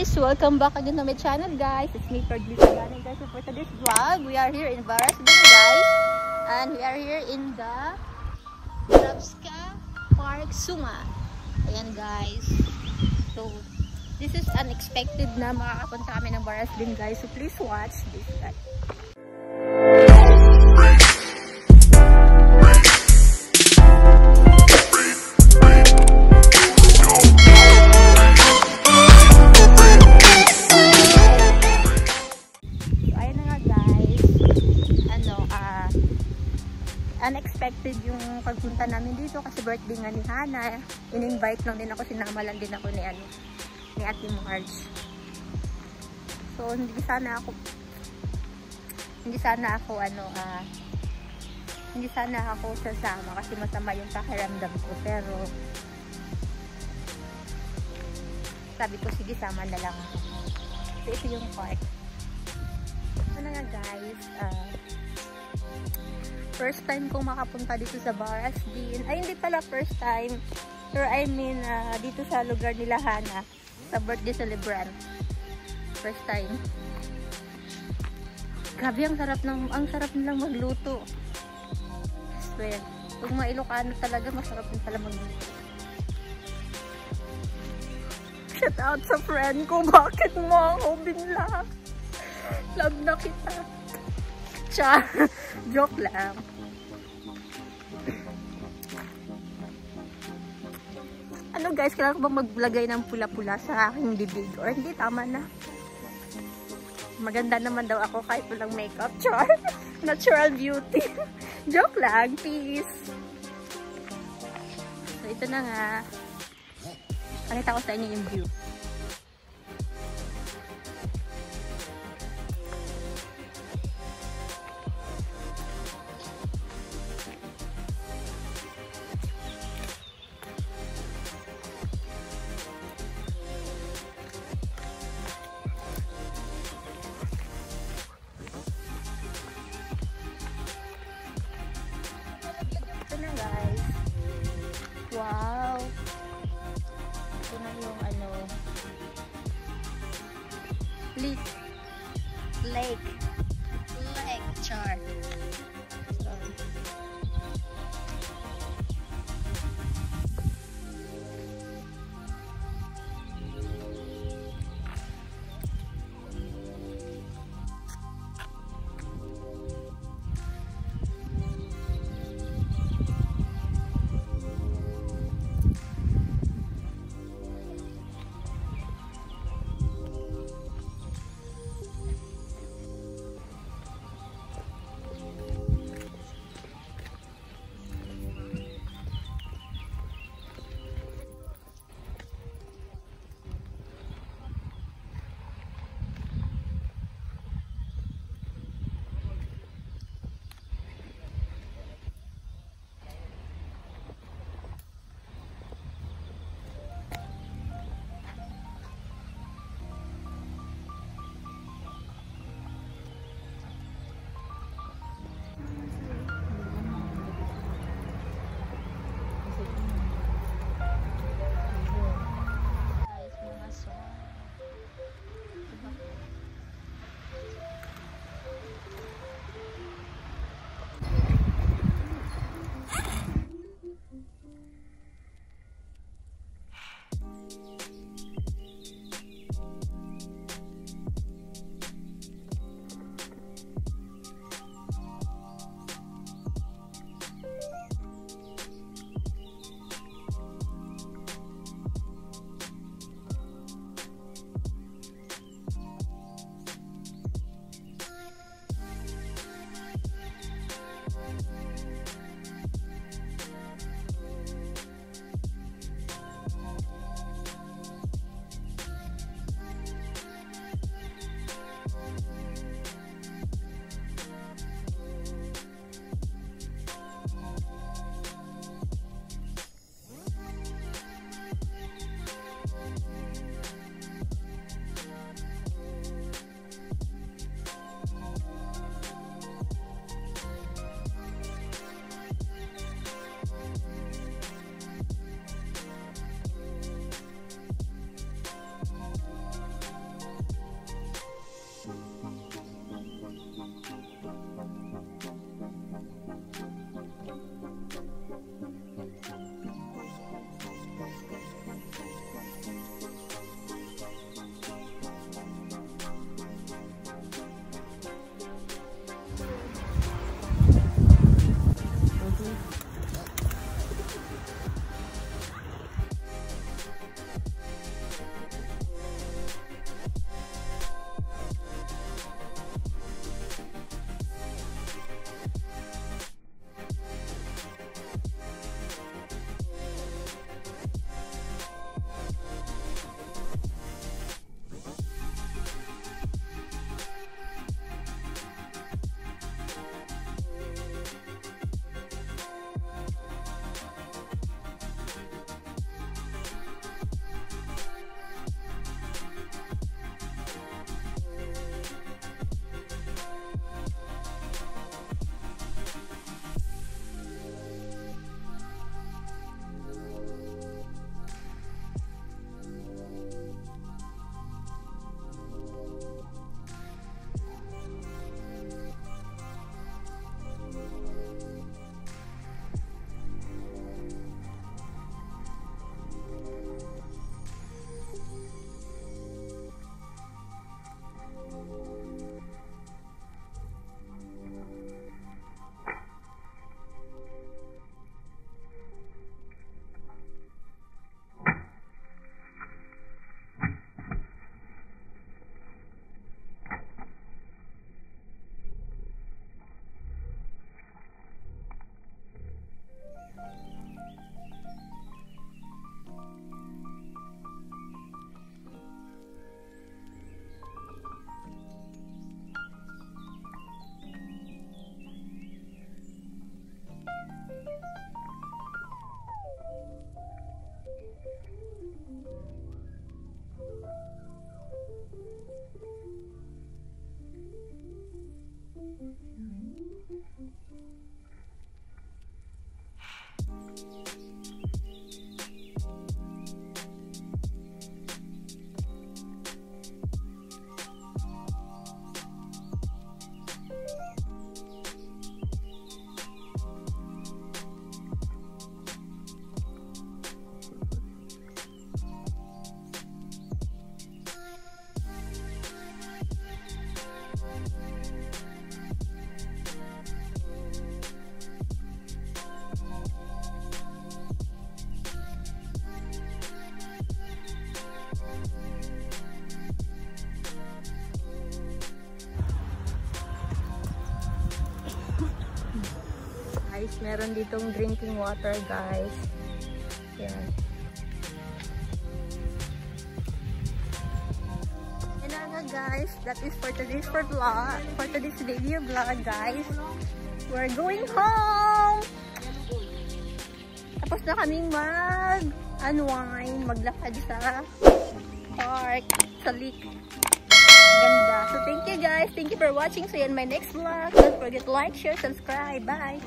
guys! Welcome back again to my channel, guys. It's me, Ferglisa. Guys, so for today's vlog, we are here in Barasden, guys. And we are here in the Grabska Park, Sunga. Ayan, guys. So, this is unexpected na makakapunta kami ng Barasden, guys. So, please watch this, guys. Unexpected yung pagpunta namin dito kasi birthday nga ni Hana. In-invite lang din ako, sinama lang din ako ni Ate Marge. So hindi sana ako sasama kasi masama yung pakiramdam ko, pero sabi ko sige, sama na lang ako. So ito yung park. Ano nga, guys, first time kong makapunta dito sa Barasden. Ay, hindi pala first time. Pero I mean, dito sa lugar nila Hana. Sa birthday celebrant. First time. Grabe, ang sarap nilang magluto. I swear. Kung mga Ilocano talaga, masarap din pala magluto. Shout out sa friend ko. Bakit mo ako binla? Love na kita. Joke lang. Ano, guys, kailangan ko bang maglagay ng pula-pula sa aking bibig? Or hindi, tama na. Maganda naman daw ako kahit walang makeup. Char. Natural beauty. Joke lang, peace. So, ito na nga. Pakita ko sa inyo yung view. Wow! Ito na yung lake char. Meron ditong drinking water, guys. Yan. And nga, guys, that is for today's vlog. For today's video vlog, guys. We're going home! Tapos na kaming mag-unwind, maglakad sa park, sa lake. Ganda. So, thank you, guys. Thank you for watching. See you in my next vlog. Don't forget to like, share, subscribe. Bye!